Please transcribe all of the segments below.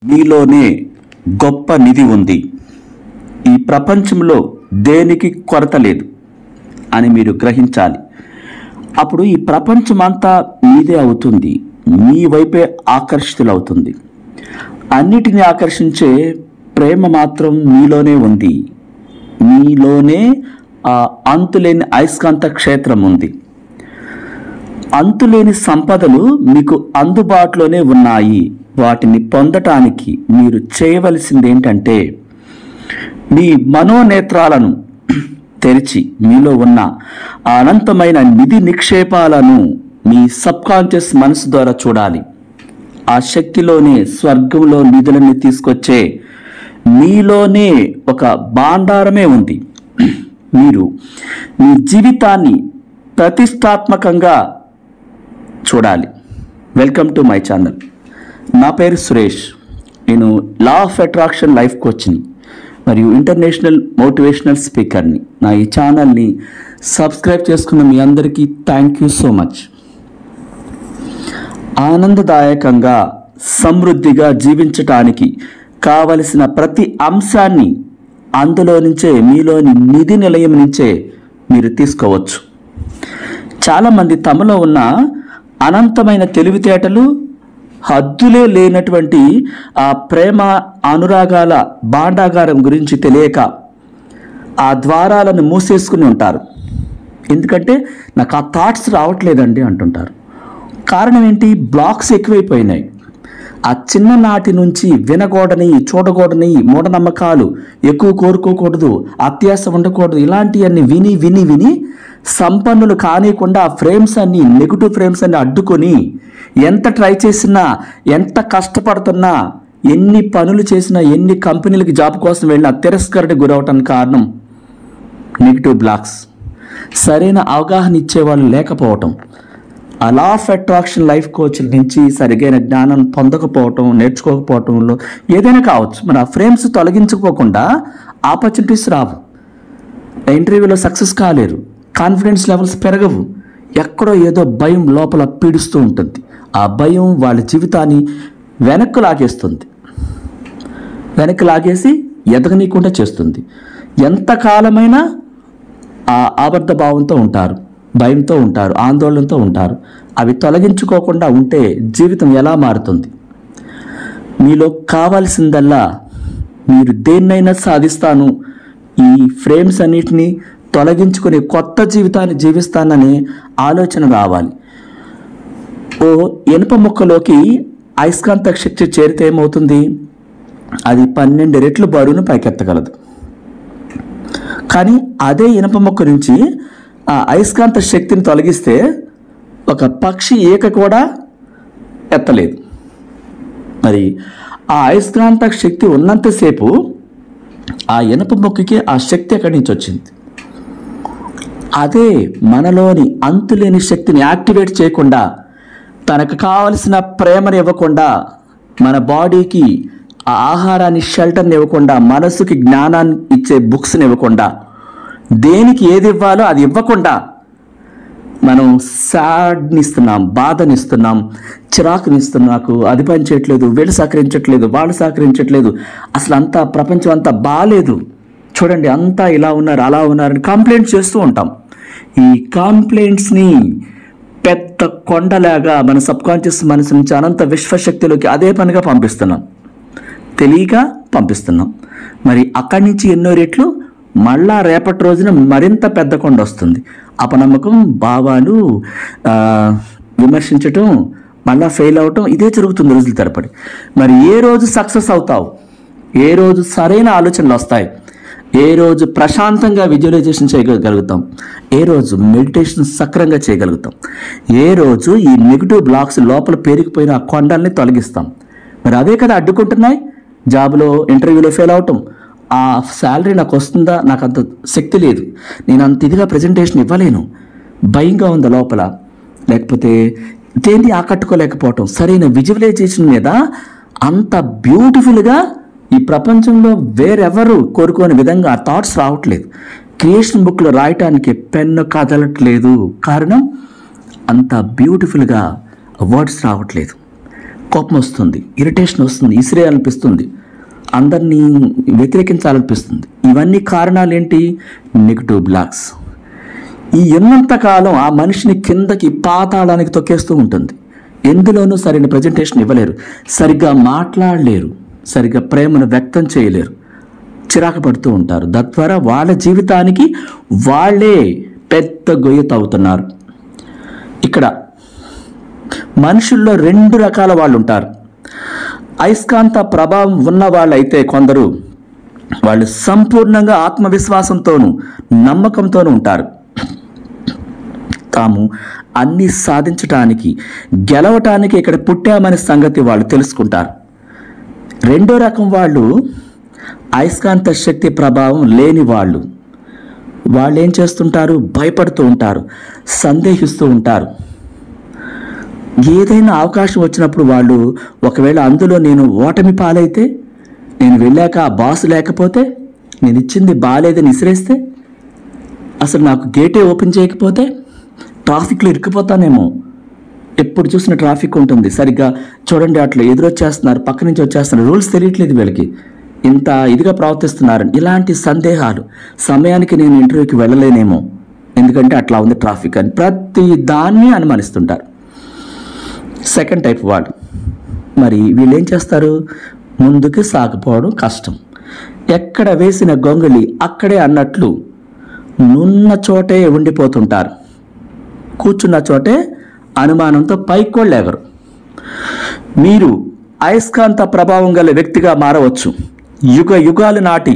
మీలోనే గొప్ప నిధి ఉంది. ఈ ప్రపంచంలో దేనికి కొరత లేదు అని మీరు గ్రహించాలి. అప్పుడు ఈ ప్రపంచమంతా మీదే అవుతుంది, మీ వైపే ఆకర్షితులవుతుంది. అన్నిటిని ఆకర్షించే ప్రేమ మాత్రం మీలోనే ఉంది. మీలోనే ఆ అంతులేని అయస్కాంత క్షేత్రం ఉంది. అంతులేని సంపదలు మీకు అందుబాటులోనే ఉన్నాయి. వాటిని పొందటానికి మీరు చేయవలసింది ఏంటంటే, మీ మనోనేత్రాలను తెరిచి మీలో ఉన్న అనంతమైన నిధి నిక్షేపాలను మీ సబ్కాన్షియస్ మనసు ద్వారా చూడాలి. ఆ శక్తిలోనే స్వర్గంలో నిధులని తీసుకొచ్చే మీలోనే ఒక భాండారమే ఉంది. మీరు మీ జీవితాన్ని ప్రతిష్టాత్మకంగా చూడాలి. Welcome to my channel. నా పేరు సురేష్. నేను లా ఆఫ్ అట్రాక్షన్ లైఫ్ కోచ్ని మరియు ఇంటర్నేషనల్ మోటివేషనల్ స్పీకర్ని. నా ఈ ఛానల్ని సబ్స్క్రైబ్ చేసుకున్న మీ అందరికీ థ్యాంక్ యూ సో మచ్. ఆనందదాయకంగా సమృద్ధిగా జీవించటానికి కావలసిన ప్రతి అంశాన్ని అందులో నుంచే, మీలోని నిధి నిలయం నుంచే మీరు తీసుకోవచ్చు. చాలామంది తమలో ఉన్న అనంతమైన తెలివితేటలు, హద్దులే లేనటువంటి ఆ ప్రేమ అనురాగాల భాండాగారం గురించి తెలియక ఆ ద్వారాలను మూసేసుకుని ఉంటారు. ఎందుకంటే నాకు ఆ థాట్స్ రావట్లేదండి అంటుంటారు. కారణం ఏంటి? బ్లాక్స్ ఎక్కువైపోయినాయి. ఆ చిన్ననాటి నుంచి వినకూడని, చూడకూడని మూఢనమ్మకాలు, ఎక్కువ కోరుకోకూడదు, అత్యాశ ఉండకూడదు, ఇలాంటివన్నీ విని విని విని సంపన్నులు కానికుండా ఫ్రేమ్స్ అన్ని, నెగిటివ్ ఫ్రేమ్స్ అన్ని అడ్డుకొని ఎంత ట్రై చేసినా, ఎంత కష్టపడుతున్నా, ఎన్ని పనులు చేసినా, ఎన్ని కంపెనీలకి జాబ్ కోసం వెళ్ళినా తిరస్కరణకు గురవటానికి కారణం నెగిటివ్ బ్లాక్స్. సరైన అవగాహన ఇచ్చేవాళ్ళు లేకపోవటం. ఆ law of attraction life coach నుంచి సరిగైన జ్ఞానం పొందకపోవటం, నేర్చుకోకపోవటంలో ఏదైనా కావచ్చు. మన ఆ ఫ్రేమ్స్ తొలగించుకోకుండా ఆపర్చునిటీస్ రావు. ఇంటర్వ్యూలో సక్సెస్ కాలేరు, కాన్ఫిడెన్స్ లెవెల్స్ పెరగవు. ఎక్కడో ఏదో భయం లోపల పీడిస్తూ ఉంటుంది. ఆ భయం వాళ్ళ జీవితాన్ని వెనక్కు లాగేస్తుంది. వెనక్కి లాగేసి ఎదగనీయకుండా చేస్తుంది. ఎంతకాలమైనా ఆ అబద్ధ భావంతో ఉంటారు, భయంతో ఉంటారు, ఆందోళనతో ఉంటారు. అవి తొలగించుకోకుండా ఉంటే జీవితం ఎలా మారుతుంది? మీలో కావాల్సిందల్లా మీరు దేన్నైనా సాధిస్తాను, ఈ ఫ్రేమ్స్ అన్నిటినీ తొలగించుకుని కొత్త జీవితాన్ని జీవిస్తాననే ఆలోచన రావాలి. ఓ ఇనుప ముక్కలోకి అయస్కాంత శక్తి చేరితే ఏమవుతుంది? అది 12 రెట్లు బరువును పైకెత్తగలదు. కానీ అదే ఇనుప ముక్క నుంచి ఆ అయస్కాంత శక్తిని తొలగిస్తే ఒక పక్షి ఈక కూడా ఎత్తలేదు. మరి ఆ అయస్కాంత శక్తి ఉన్నంతసేపు ఆ ఇనుప ముక్కకి ఆ శక్తి ఎక్కడి నుంచి వచ్చింది? అదే మనలోని అంతులేని శక్తిని యాక్టివేట్ చేయకుండా, తనకు కావలసిన ప్రేమను ఇవ్వకుండా, మన బాడీకి ఆ ఆహారాన్ని, షెల్టర్ని ఇవ్వకుండా, మనసుకి జ్ఞానాన్ని ఇచ్చే బుక్స్ని ఇవ్వకుండా, దేనికి ఏది ఇవ్వాలో అది ఇవ్వకుండా మనం సాడ్ని ఇస్తున్నాం, బాధనిస్తున్నాం, చిరాకునిస్తున్నాం. నాకు అది పని చేయట్లేదు, వీళ్ళు సహకరించట్లేదు, వాళ్ళు సహకరించట్లేదు, అసలు అంతా ప్రపంచం అంతా బాగాలేదు, చూడండి అంతా ఇలా ఉన్నారు, అలా ఉన్నారని కంప్లైంట్ చేస్తూ ఉంటాం. ఈ కంప్లైంట్స్ని పెద్ద కొండలాగా మన సబ్కాన్షియస్ మనసు నుంచి అనంత విశ్వశక్తిలోకి అదే పనిగా పంపిస్తున్నాం, తెలియక పంపిస్తున్నాం. మరి అక్కడి నుంచి ఎన్నో రెట్లు మళ్ళా రేపటి రోజున మరింత పెద్ద కొండ వస్తుంది. అపనమ్మకం, భావాలు, విమర్శించటం, మళ్ళా ఫెయిల్ అవటం, ఇదే జరుగుతుంది రోజుల తరబడి. మరి ఏ రోజు సక్సెస్ అవుతావు? ఏ రోజు సరైన ఆలోచనలు వస్తాయి? ఏ రోజు ప్రశాంతంగా విజువలైజేషన్ చేయగలుగుతాం? ఏ రోజు మెడిటేషన్ సక్రంగా చేయగలుగుతాం? ఏ రోజు ఈ నెగిటివ్ బ్లాక్స్ లోపల పేరుకుపోయిన ఆ కొండల్ని తొలగిస్తాం? మరి అదే కదా అడ్డుకుంటున్నాయి. జాబ్లో ఇంటర్వ్యూలో ఫెయిల్ అవటం, ఆ శాలరీ నాకు వస్తుందా, నాకు అంత శక్తి లేదు, నేను అంత ఇదిగా ప్రజెంటేషన్ ఇవ్వలేను, భయంగా ఉంది లోపల, లేకపోతే దేన్ని ఆకట్టుకోలేకపోవటం, సరైన విజువలైజేషన్ మీద అంత బ్యూటిఫుల్గా ఈ ప్రపంచంలో వేరెవరు కోరుకోని విధంగా ఆ థాట్స్ రావట్లేదు. క్రియేషన్ బుక్లో రాయటానికి పెన్ను కదలట్లేదు. కారణం అంత బ్యూటిఫుల్గా వర్డ్స్ రావట్లేదు. కోపం వస్తుంది, ఇరిటేషన్ వస్తుంది, ఇసిరేయాలనిపిస్తుంది, అందరినీ వ్యతిరేకించాలనిపిస్తుంది. ఇవన్నీ కారణాలు ఏంటి? Negative blocks. ఈ ఉన్నంతకాలం ఆ మనిషిని కిందకి పాతాళానికి తొక్కేస్తూ ఉంటుంది. ఎందులోనూ సరైన ప్రజెంటేషన్ ఇవ్వలేరు, సరిగ్గా మాట్లాడలేరు, సరిగ్గా ప్రేమను వ్యక్తం చేయలేరు, చిరాకు పడుతూ ఉంటారు. తద్వారా వాళ్ళ జీవితానికి వాళ్ళే పెద్ద గొయ్య తవ్వుతున్నారు. ఇక్కడ మనుషుల్లో 2 రకాల వాళ్ళు ఉంటారు. అయస్కాంత ప్రభావం ఉన్న వాళ్ళైతే కొందరు, వాళ్ళు సంపూర్ణంగా ఆత్మవిశ్వాసంతోనూ నమ్మకంతోనూ ఉంటారు. తాము అన్నీ సాధించటానికి, గెలవటానికి ఇక్కడ పుట్టామనే సంగతి వాళ్ళు తెలుసుకుంటారు. 2వ రకం వాళ్ళు అయస్కాంత శక్తి ప్రభావం లేని వాళ్ళు. వాళ్ళు ఏం చేస్తుంటారు? భయపడుతూ ఉంటారు, సందేహిస్తూ ఉంటారు. ఏదైనా అవకాశం వచ్చినప్పుడు వాళ్ళు, ఒకవేళ అందులో నేను ఓటమి పాలైతే, నేను వెళ్ళాక ఆ బాస్ లేకపోతే, నేను ఇచ్చింది బాలేదని ఇసిరేస్తే, అసలు నాకు గేటే ఓపెన్ చేయకపోతే, ట్రాఫిక్లో ఇరుక్కుపోతానేమో. ఎప్పుడు చూసిన ట్రాఫిక్ ఉంటుంది, సరిగ్గా చూడండి అట్లా ఎదురొచ్చేస్తున్నారు, పక్క నుంచి వచ్చేస్తున్నారు, రూల్స్ తెలియట్లేదు వీళ్ళకి, ఇంత ఇదిగా ప్రవర్తిస్తున్నారు. ఇలాంటి సందేహాలు, సమయానికి నేను ఇంటర్వ్యూకి వెళ్ళలేనేమో ఎందుకంటే అట్లా ఉంది ట్రాఫిక్ అని ప్రతి దాన్ని అనుమానిస్తుంటారు. సెకండ్ టైప్ వాళ్ళు. మరి వీళ్ళు ఏం చేస్తారు? ముందుకు సాగిపోవడం కష్టం, ఎక్కడ వేసిన గొంగళి అక్కడే అన్నట్లు నున్న చోటే ఉండిపోతుంటారు. కూర్చున్న చోటే అనుమానంతో పైకి కూడా లేవరు. మీరు అయస్కాంత ప్రభావం గల వ్యక్తిగా మారవచ్చు. యుగ యుగాల నాటి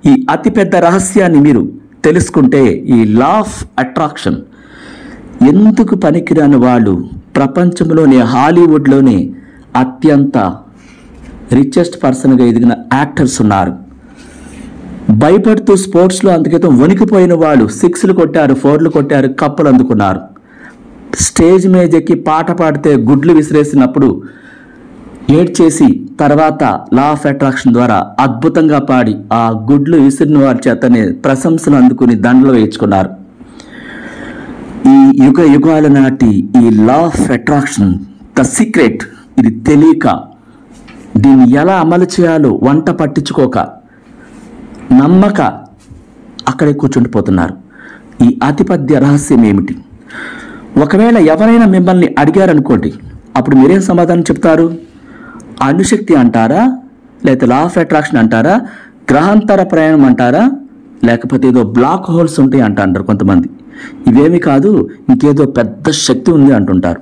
ఈ అతిపెద్ద రహస్యాన్ని మీరు తెలుసుకుంటే, ఈ లా ఆఫ్ అట్రాక్షన్ ఎందుకు పనికిరాని వాళ్ళు ప్రపంచంలోనే, హాలీవుడ్లోనే అత్యంత రిచెస్ట్ పర్సన్గా ఎదిగిన యాక్టర్స్ ఉన్నారు. భయపడుతూ స్పోర్ట్స్లో అంతకితం వణికిపోయిన వాళ్ళు 6లు కొట్టారు, 4లు కొట్టారు, కప్పులు అందుకున్నారు. స్టేజ్ మీద ఎక్కి పాట పాడితే గుడ్లు విసిరేసినప్పుడు ఏడ్చేసి తర్వాత లా ఆఫ్ అట్రాక్షన్ ద్వారా అద్భుతంగా పాడి ఆ గుడ్లు విసిరిన వారి చేతనే ప్రశంసలు అందుకుని దండలు వేయించుకున్నారు. ఈ యుగ యుగాల నాటి ఈ law of attraction, the secret, ఇది తెలియక, దీన్ని ఎలా అమలు చేయాలో వంట పట్టించుకోక, నమ్మక అక్కడే కూర్చుండిపోతున్నారు. ఈ అతిపెద్ద రహస్యం ఏమిటి? ఒకవేళ ఎవరైనా మిమ్మల్ని అడిగారనుకోండి, అప్పుడు మీరేం సమాధానం చెప్తారు? అణుశక్తి అంటారా, లేకపోతే లా ఆఫ్ అట్రాక్షన్ అంటారా, గ్రహాంతర ప్రయాణం అంటారా, లేకపోతే ఏదో బ్లాక్ హోల్స్ ఉంటాయి అంటారు కొంతమంది. ఇవేమి కాదు, ఇంకేదో పెద్ద శక్తి ఉంది అంటుంటారు.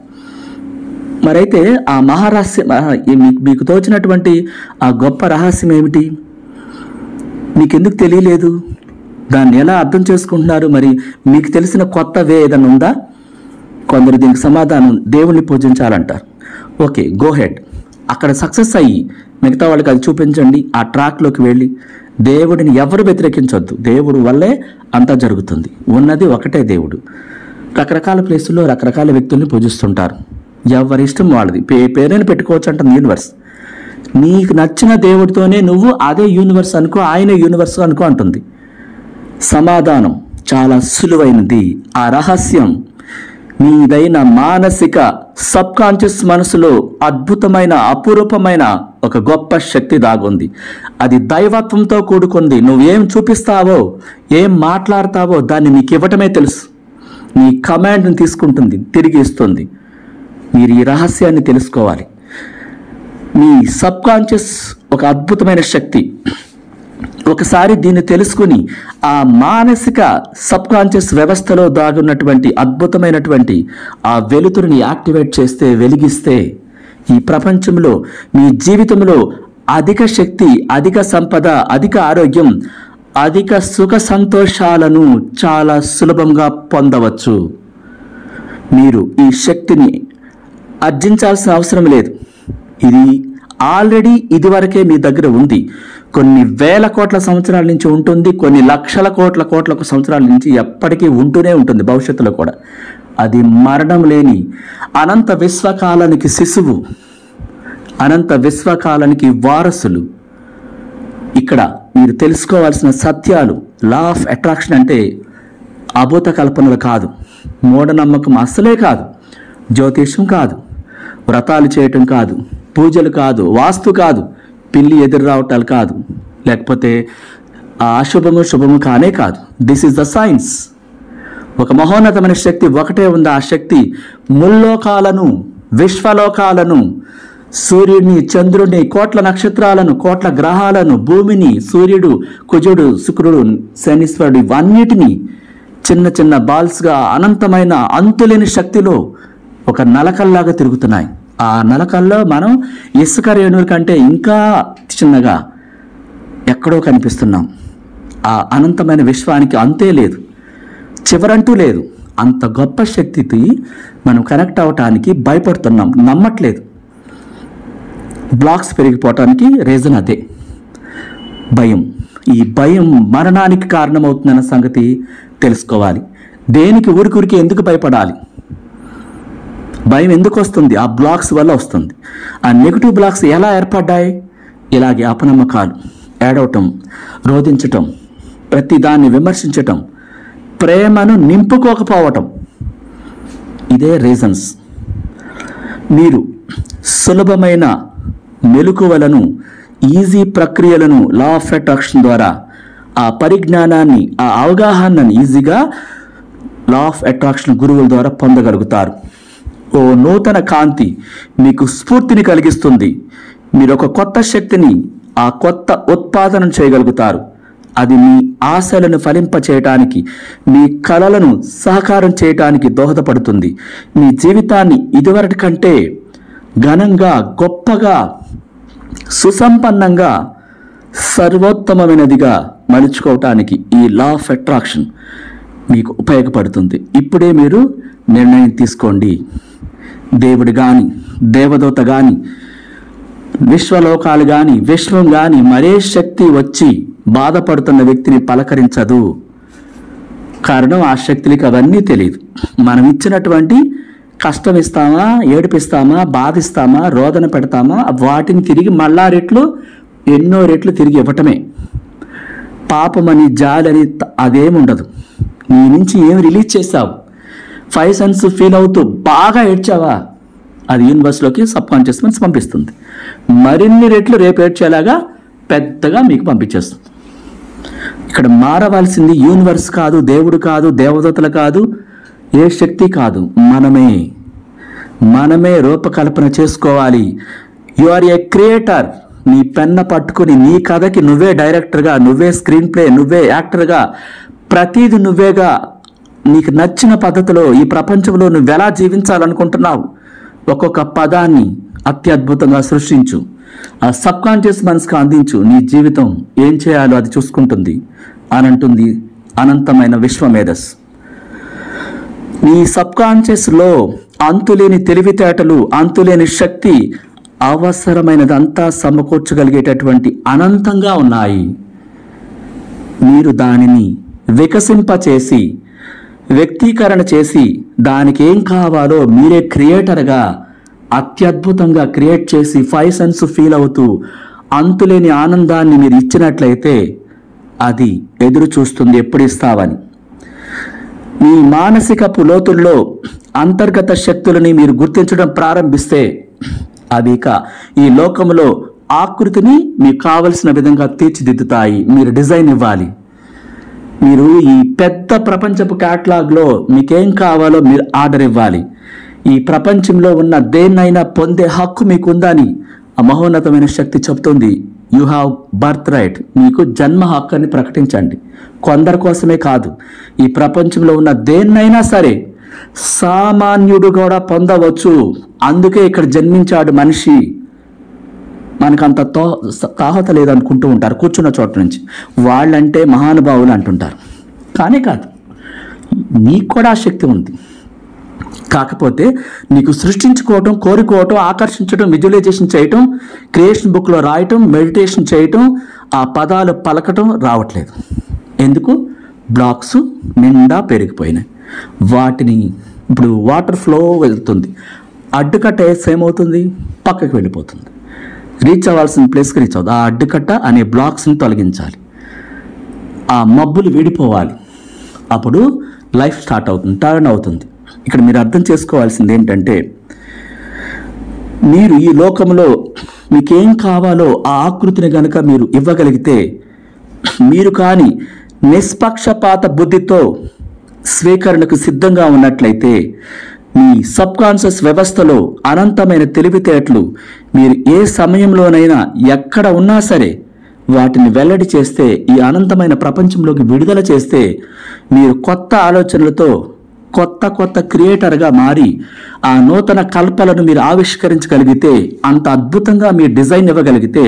మరైతే ఆ మహారహస్యం, మీకు తోచినటువంటి ఆ గొప్ప రహస్యం ఏమిటి? మీకెందుకు తెలియలేదు? దాన్ని ఎలా అర్థం చేసుకుంటున్నారు? మరి మీకు తెలిసిన కొత్త వే ఏదైనా ఉందా? కొందరు దీనికి సమాధానం దేవుణ్ణి పూజించాలంటారు. ఓకే, గో హెడ్, అక్కడ సక్సెస్ అయ్యి మిగతా వాళ్ళకి అది చూపించండి. ఆ ట్రాక్లోకి వెళ్ళి దేవుడిని ఎవరు వ్యతిరేకించొద్దు, దేవుడు వల్లే అంతా జరుగుతుంది, ఉన్నది ఒకటే దేవుడు. రకరకాల ప్లేసుల్లో రకరకాల వ్యక్తుల్ని పూజిస్తుంటారు. ఎవరి ఇష్టం వాళ్ళది, పేరైనా పెట్టుకోవచ్చు అంటుంది యూనివర్స్. నీకు నచ్చిన దేవుడితోనే నువ్వు అదే యూనివర్స్ అనుకో, ఆయనే యూనివర్స్ అనుకో అంటుంది. సమాధానం చాలా సులువైనది. ఆ రహస్యం మీదైన మానసిక సబ్కాన్షియస్ మనసులో అద్భుతమైన, అపురూపమైన ఒక గొప్ప శక్తి దాగుంది. అది దైవత్వంతో కూడుకుంది. నువ్వేం చూపిస్తావో, ఏం మాట్లాడతావో దాన్ని నీకు ఇవ్వటమే తెలుసు. నీ కమాండ్ని తీసుకుంటుంది, తిరిగి ఇస్తుంది. మీరు ఈ రహస్యాన్ని తెలుసుకోవాలి. మీ సబ్కాన్షియస్ ఒక అద్భుతమైన శక్తి. ఒకసారి దీన్ని తెలుసుకుని ఆ మానసిక సబ్కాన్షియస్ వ్యవస్థలో దాగున్నటువంటి అద్భుతమైనటువంటి ఆ వెలుతురుని యాక్టివేట్ చేస్తే, వెలిగిస్తే, ఈ ప్రపంచంలో మీ జీవితంలో అధిక శక్తి, అధిక సంపద, అధిక ఆరోగ్యం, అధిక సుఖ సంతోషాలను చాలా సులభంగా పొందవచ్చు. మీరు ఈ శక్తిని ఆర్జించాల్సిన అవసరం లేదు. ఇది ఆల్రెడీ ఇదివరకే మీ దగ్గర ఉంది. కొన్ని వేల కోట్ల సంవత్సరాల నుంచి ఉంటుంది, కొన్ని లక్షల కోట్ల సంవత్సరాల నుంచి ఎప్పటికీ ఉంటూనే ఉంటుంది, భవిష్యత్తులో కూడా. అది మరణం లేని అనంత విశ్వకాలానికి శిశువు, అనంత విశ్వకాలానికి వారసులు. ఇక్కడ మీరు తెలుసుకోవాల్సిన సత్యాలు, లా ఆఫ్ అట్రాక్షన్ అంటే అభూత కల్పనలు కాదు, మూఢనమ్మకం అస్సలే కాదు, జ్యోతిష్యం కాదు, వ్రతాలు చేయటం కాదు, పూజలు కాదు, వాస్తు కాదు, పిల్లి ఎదురు రావటాలు కాదు, లేకపోతే ఆ అశుభము శుభము కానే కాదు. This is the science. ఒక మహోన్నతమైన శక్తి ఒకటే ఉంది. ఆ శక్తి ముల్లోకాలను, విశ్వలోకాలను, సూర్యుడిని, చంద్రుడిని, కోట్ల నక్షత్రాలను, కోట్ల గ్రహాలను, భూమిని, సూర్యుడు, కుజుడు, శుక్రుడు, శనీశ్వరుడు, ఇవన్నిటినీ చిన్న చిన్న బాల్స్గా అనంతమైన అంతులేని శక్తిలో ఒక నలకల్లాగా తిరుగుతున్నాయి. ఆ నలకల్లో మనం ఇసుక రేణువుల కంటే ఇంకా చిన్నగా ఎక్కడో కనిపిస్తున్నాం. ఆ అనంతమైన విశ్వానికి అంతే లేదు, చివరంటూ లేదు. అంత గొప్ప శక్తికి మనం కనెక్ట్ అవ్వటానికి భయపడుతున్నాం, నమ్మట్లేదు. బ్లాక్స్ పెరిగిపోవటానికి రీజన్ అదే, భయం. ఈ భయం మరణానికి కారణమవుతుందన్న సంగతి తెలుసుకోవాలి. దేనికి ఊరికి ఎందుకు భయపడాలి? భయం ఎందుకు వస్తుంది? ఆ బ్లాక్స్ వల్ల వస్తుంది. ఆ నెగిటివ్ బ్లాక్స్ ఎలా ఏర్పడ్డాయి? ఇలాగే అపనమ్మకాలు, ఏడవటం, రోధించటం, ప్రతిదాన్ని విమర్శించటం, ప్రేమను నింపుకోకపోవటం, ఇదే రీజన్స్. మీరు సులభమైన మెలకువలను, ఈజీ ప్రక్రియలను లా ఆఫ్ అట్రాక్షన్ ద్వారా ఆ పరిజ్ఞానాన్ని, ఆ అవగాహనని ఈజీగా లా ఆఫ్ అట్రాక్షన్ గురువుల ద్వారా పొందగలుగుతారు. ఓ నూతన కాంతి మీకు స్ఫూర్తిని కలిగిస్తుంది. మీరు ఒక కొత్త శక్తిని, ఆ కొత్త ఉత్పాదన చేయగలుగుతారు. అది మీ ఆశలను ఫలింపచేయటానికి, మీ కలలను సహకారం చేయటానికి దోహదపడుతుంది. మీ జీవితాన్ని ఇదివరటి కంటే ఘనంగా, గొప్పగా, సుసంపన్నంగా, సర్వోత్తమమైనదిగా మలుచుకోవటానికి ఈ లా ఆఫ్ అట్రాక్షన్ మీకు ఉపయోగపడుతుంది. ఇప్పుడే మీరు నిర్ణయం తీసుకోండి. దేవుడు కానీ, దేవదూత కానీ, విశ్వలోకాలు కానీ, విశ్వం కానీ, మరే శక్తి వచ్చి బాధపడుతున్న వ్యక్తిని పలకరించదు. కారణం, ఆ శక్తులకి అవన్నీ తెలియదు. మనం ఇచ్చినటువంటి కష్టం ఇస్తామా, ఏడిపిస్తామా, బాధిస్తామా, రోదన పెడతామా, వాటిని తిరిగి మళ్ళా రెట్లు, ఎన్నో రెట్లు తిరిగి ఇవ్వటమే. పాపమని, జాలని అదేముండదు. నీ నుంచి ఏం రిలీజ్ చేస్తావు? 5 సెన్స్ ఫీల్ అవుతూ బాగా ఏడ్చావా, అది యూనివర్స్లోకి సబ్ కాన్షియస్ మైండ్స్ పంపిస్తుంది. మరిన్ని రెట్లు రేపు ఏడ్చేలాగా పెద్దగా మీకు పంపించేస్తుంది. ఇక్కడ మారవలసింది యూనివర్స్ కాదు, దేవుడు కాదు, దేవదూతలు కాదు, ఏ శక్తి కాదు, మనమే రూపకల్పన చేసుకోవాలి. You are a creator. నీ పెన్న పట్టుకుని నీ కథకి నువ్వే డైరెక్టర్గా, నువ్వే స్క్రీన్ ప్లే, నువ్వే యాక్టర్గా, ప్రతిదీ నువ్వేగా, నీకు నచ్చిన పద్ధతిలో ఈ ప్రపంచంలో నువ్వు ఎలా జీవించాలనుకుంటున్నావు, ఒక్కొక్క పదాన్ని అత్యద్భుతంగా సృష్టించు. ఆ సబ్ కాన్షియస్ మనసుకు అందించు. నీ జీవితం ఏం చేయాలో అది చూసుకుంటుంది అని అంటుంది అనంతమైన విశ్వమేధస్. నీ సబ్ కాన్షియస్లో అంతులేని తెలివితేటలు, అంతులేని శక్తి, అవసరమైనదంతా సమకూర్చగలిగేటటువంటి అనంతంగా ఉన్నాయి. మీరు దానిని వికసింపచేసి, వ్యక్తీకరణ చేసి, దానికి ఏం కావాలో మీరే క్రియేటర్గా అత్యద్భుతంగా క్రియేట్ చేసి 5 సెన్స్ ఫీల్ అవుతూ అంతులేని ఆనందాన్ని మీరు ఇచ్చినట్లయితే అది ఎదురు చూస్తుంది ఎప్పుడు ఇస్తావని. మీ మానసికపు లోతుల్లో అంతర్గత శక్తులని మీరు గుర్తించడం ప్రారంభిస్తే అవి ఇక ఈ లోకంలో ఆకృతిని మీకు కావలసిన విధంగా తీర్చిదిద్దుతాయి. మీరు డిజైన్ ఇవ్వాలి. మీరు ఈ పెద్ద ప్రపంచపు క్యాటలాగ్లో మీకేం కావాలో మీరు ఆర్డర్ ఇవ్వాలి. ఈ ప్రపంచంలో ఉన్న దేన్నైనా పొందే హక్కు మీకుందని ఆ మహోన్నతమైన శక్తి చెప్తుంది. You have birth right. మీకు జన్మ హక్కు అని ప్రకటించండి. కొందరి కోసమే కాదు, ఈ ప్రపంచంలో ఉన్న దేన్నైనా సరే సామాన్యుడు కూడా పొందవచ్చు. అందుకే ఇక్కడ జన్మించాడు మనిషి. మనకంత తాహత లేదనుకుంటూ ఉంటారు కూర్చున్న చోట నుంచి. వాళ్ళంటే మహానుభావులు అంటుంటారు. కానీ కాదు, నీకు కూడా ఆ శక్తి ఉంది. కాకపోతే నీకు సృష్టించుకోవటం, కోరుకోవటం, ఆకర్షించడం, విజువలైజేషన్ చేయటం, క్రియేషన్ బుక్లో రాయటం, మెడిటేషన్ చేయటం, ఆ పదాలు పలకటం రావట్లేదు. ఎందుకు? బ్లాక్స్ నిండా పెరిగిపోయినాయి. వాటిని ఇప్పుడు వాటర్ ఫ్లో వెళ్తుంది, అడ్డుకట్ట వేస్తే ఏమవుతుంది? పక్కకి వెళ్ళిపోతుంది. రీచ్ అవ్వాల్సిన ప్లేస్కి రీచ్ అవుతుంది. ఆ అడ్డుకట్ట అనే బ్లాక్స్ని తొలగించాలి. ఆ మబ్బులు విడిపోవాలి. అప్పుడు లైఫ్ స్టార్ట్ అవుతుంది, టర్న్ అవుతుంది. ఇక్కడ మీరు అర్థం చేసుకోవాల్సింది ఏంటంటే, మీరు ఈ లోకంలో మీకేం కావాలో ఆ ఆకృతిని గనుక మీరు ఇవ్వగలిగితే, మీరు కానీ నిష్పక్షపాత బుద్ధితో స్వీకరణకు సిద్ధంగా ఉన్నట్లయితే, మీ సబ్కాన్షియస్ వ్యవస్థలో అనంతమైన తెలివితేటలు మీరు ఏ సమయంలోనైనా ఎక్కడ ఉన్నా సరే వాటిని వెల్లడి చేస్తే, ఈ అనంతమైన ప్రపంచంలోకి విడుదల చేస్తే, మీరు కొత్త ఆలోచనలతో కొత్త క్రియేటర్గా మారి ఆ నూతన కల్పనను మీరు ఆవిష్కరించగలిగితే, అంత అద్భుతంగా మీరు డిజైన్ ఇవ్వగలిగితే,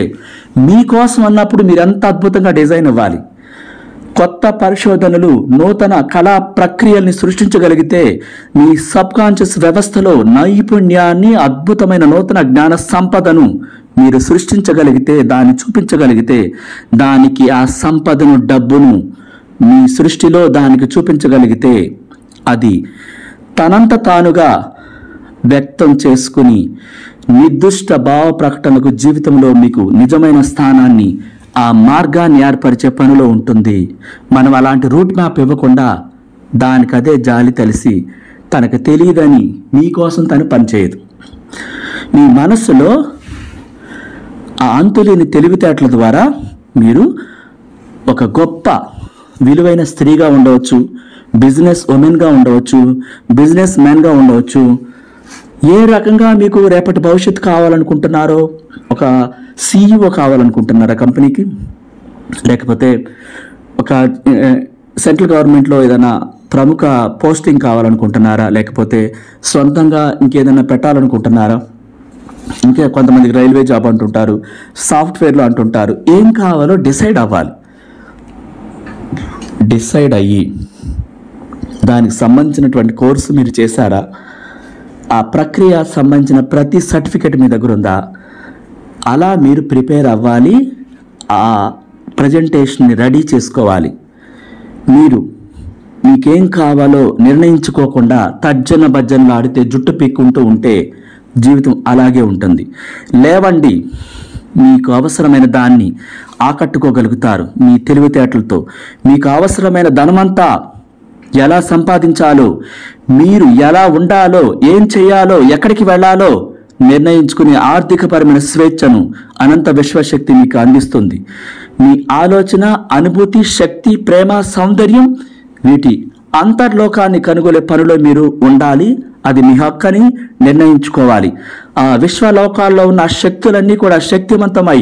మీకోసం అన్నప్పుడు మీరు ఎంత అద్భుతంగా డిజైన్ ఇవ్వాలి. కొత్త పరిశోధనలు, నూతన కళా ప్రక్రియల్ని సృష్టించగలిగితే, మీ సబ్కాన్షియస్ వ్యవస్థలో నైపుణ్యాన్ని, అద్భుతమైన నూతన జ్ఞాన సంపదను మీరు సృష్టించగలిగితే, దాన్ని చూపించగలిగితే, దానికి ఆ సంపదను, డబ్బును మీ సృష్టిలో దానికి చూపించగలిగితే, అది తనంత తానుగా వ్యక్తం చేసుకుని నిర్దిష్ట భావ ప్రకటనకు జీవితంలో మీకు నిజమైన స్థానాన్ని, ఆ మార్గాన్ని ఏర్పరిచే పనిలో ఉంటుంది. మనం అలాంటి రూట్ మ్యాప్ ఇవ్వకుండా దానికి అదే జాలి తెలిసి తనకు తెలియదని మీకోసం తను పనిచేయదు. మీ మనస్సులో ఆ అంతులేని తెలివితేటల ద్వారా మీరు ఒక గొప్ప విలువైన స్త్రీగా ఉండవచ్చు, బిజినెస్ ఉమెన్గా ఉండవచ్చు, బిజినెస్ మ్యాన్గా ఉండవచ్చు. ఏ రకంగా మీకు రేపటి భవిష్యత్తు కావాలనుకుంటున్నారో, ఒక CEO కావాలనుకుంటున్నారా కంపెనీకి, లేకపోతే ఒక సెంట్రల్ గవర్నమెంట్లో ఏదైనా ప్రముఖ పోస్టింగ్ కావాలనుకుంటున్నారా, లేకపోతే సొంతంగా ఇంకేదైనా పెట్టాలనుకుంటున్నారా, ఇంకా కొంతమందికి రైల్వే జాబ్ అంటుంటారు, సాఫ్ట్వేర్లో అంటుంటారు. ఏం కావాలో డిసైడ్ అవ్వాలి. డిసైడ్ అయ్యి దానికి సంబంధించినటువంటి కోర్సు మీరు చేశారా, ఆ ప్రక్రియ సంబంధించిన ప్రతి సర్టిఫికెట్ మీ దగ్గర ఉందా, అలా మీరు ప్రిపేర్ అవ్వాలి. ఆ ప్రజెంటేషన్ని రెడీ చేసుకోవాలి. మీకేం కావాలో నిర్ణయించుకోకుండా తర్జన భజ్జనలు ఆడితే, జుట్టు పీక్కుంటూ ఉంటే జీవితం అలాగే ఉంటుంది. లేవండి, మీకు అవసరమైన దాన్ని ఆకట్టుకోగలుగుతారు మీ తెలివితేటలతో. మీకు అవసరమైన ధనమంతా ఎలా సంపాదించాలో, మీరు ఎలా ఉండాలో, ఏం చేయాలో, ఎక్కడికి వెళ్ళాలో నిర్ణయించుకునే ఆర్థికపరమైన స్వేచ్ఛను అనంత విశ్వశక్తి మీకు అందిస్తుంది. మీ ఆలోచన, అనుభూతి, శక్తి, ప్రేమ, సౌందర్యం, వీటి అంతర్లోకాన్ని కనుగొనే పనిలో మీరు ఉండాలి. అది మీ హక్కని నిర్ణయించుకోవాలి. ఆ విశ్వలోకాల్లో ఉన్న శక్తులన్నీ కూడా శక్తివంతమై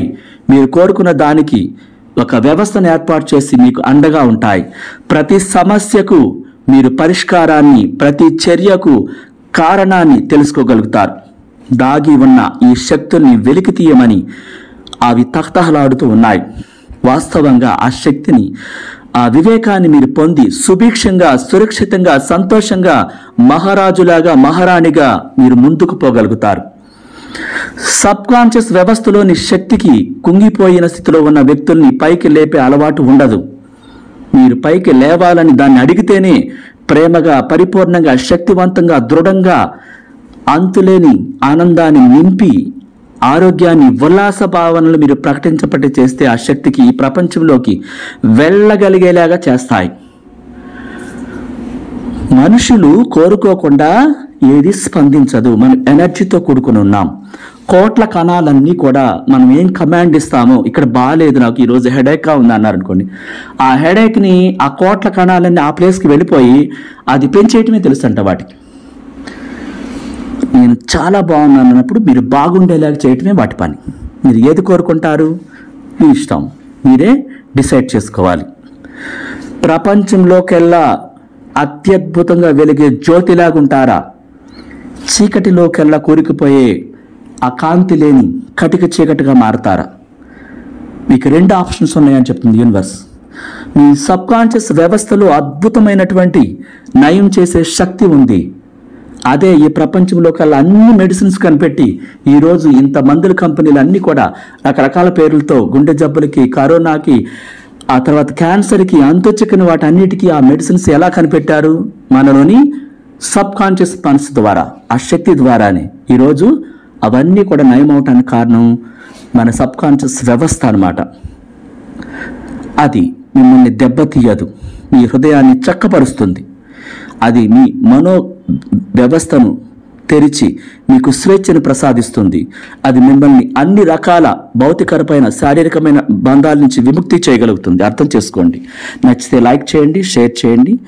మీరు కోరుకున్న దానికి ఒక వ్యవస్థను ఏర్పాటు చేసి మీకు అండగా ఉంటాయి. ప్రతి సమస్యకు మీరు పరిష్కారాన్ని, ప్రతి చర్యకు కారణాన్ని తెలుసుకోగలుగుతారు. దాగి ఉన్న ఈ శక్తుల్ని వెలికి తీయమని అవి తహతహలాడుతూ ఉన్నాయి. వాస్తవంగా ఆ శక్తిని, ఆ వివేకాన్ని మీరు పొంది సుభిక్షంగా, సురక్షితంగా, సంతోషంగా, మహారాజులాగా, మహారాణిగా మీరు ముందుకు పోగలుగుతారు. సబ్కాన్షియస్ వ్యవస్థలోని శక్తికి కుంగిపోయిన స్థితిలో ఉన్న వ్యక్తుల్ని పైకి లేపే అలవాటు ఉండదు. మీరు పైకి లేవాలని దాన్ని అడిగితేనే ప్రేమగా, పరిపూర్ణంగా, శక్తివంతంగా, దృఢంగా, అంతులేని ఆనందాన్ని నింపి, ఆరోగ్యాన్ని, ఉల్లాస భావనలు మీరు ప్రకటించబట్టి చేస్తే ఆ శక్తికి ఈ ప్రపంచంలోకి వెళ్ళగలిగేలాగా చేస్తాయి. మనుషులు కోరుకోకుండా ఏది స్పందించదు. మనం ఎనర్జీతో కూడుకుని ఉన్నాం. కోట్ల కణాలన్నీ కూడా మనం ఏం కమాండ్ ఇస్తామో, ఇక్కడ బాగాలేదు, నాకు ఈరోజు హెడేక్గా ఉంది అన్నారు అనుకోండి, ఆ హెడేక్ని ఆ కోట్ల కణాలన్నీ ఆ ప్లేస్కి వెళ్ళిపోయి అది పెంచేయటమే తెలుసంట వాటికి. నేను చాలా బాగున్నాను అన్నప్పుడు మీరు బాగుండేలాగా చేయటమే వాటి పని. మీరు ఏది కోరుకుంటారు మీ ఇష్టం, మీరే డిసైడ్ చేసుకోవాలి. ప్రపంచంలోకెల్లా అత్యద్భుతంగా వెలిగే జ్యోతిలాగుంటారా, చీకటిలోకెల్లా కూరుకుపోయే ఆ కాంతి లేని కటిక చీకటిగా మారతారా? మీకు 2 ఆప్షన్స్ ఉన్నాయని చెప్తుంది యూనివర్స్. మీ సబ్కాన్షియస్ వ్యవస్థలో అద్భుతమైనటువంటి నయం చేసే శక్తి ఉంది. అదే ఈ ప్రపంచంలో కల్లా అన్ని మెడిసిన్స్ కనిపెట్టి ఈరోజు ఇంత మందుల కంపెనీలు అన్నీ కూడా రకరకాల పేర్లతో గుండె జబ్బులకి, కరోనాకి, ఆ తర్వాత క్యాన్సర్కి, అంతుచిక్కని వాటన్నిటికీ ఆ మెడిసిన్స్ ఎలా కనిపెట్టారు? మనలోని సబ్కాన్షియస్ మనసు ద్వారా, ఆ శక్తి ద్వారానే. ఈరోజు అవన్నీ కూడా నయం అవటానికి కారణం మన సబ్కాన్షియస్ వ్యవస్థ అన్నమాట. అది మిమ్మల్ని దెబ్బతీయదు, మీ హృదయాన్ని చక్కపరుస్తుంది. అది మీ మనో వ్యవస్థను తెరిచి మీకు స్వేచ్ఛను ప్రసాదిస్తుంది. అది మిమ్మల్ని అన్ని రకాల భౌతికరమైన శారీరకమైన బంధాల నుంచి విముక్తి చేయగలుగుతుంది. అర్థం చేసుకోండి. నచ్చితే లైక్ చేయండి, షేర్ చేయండి.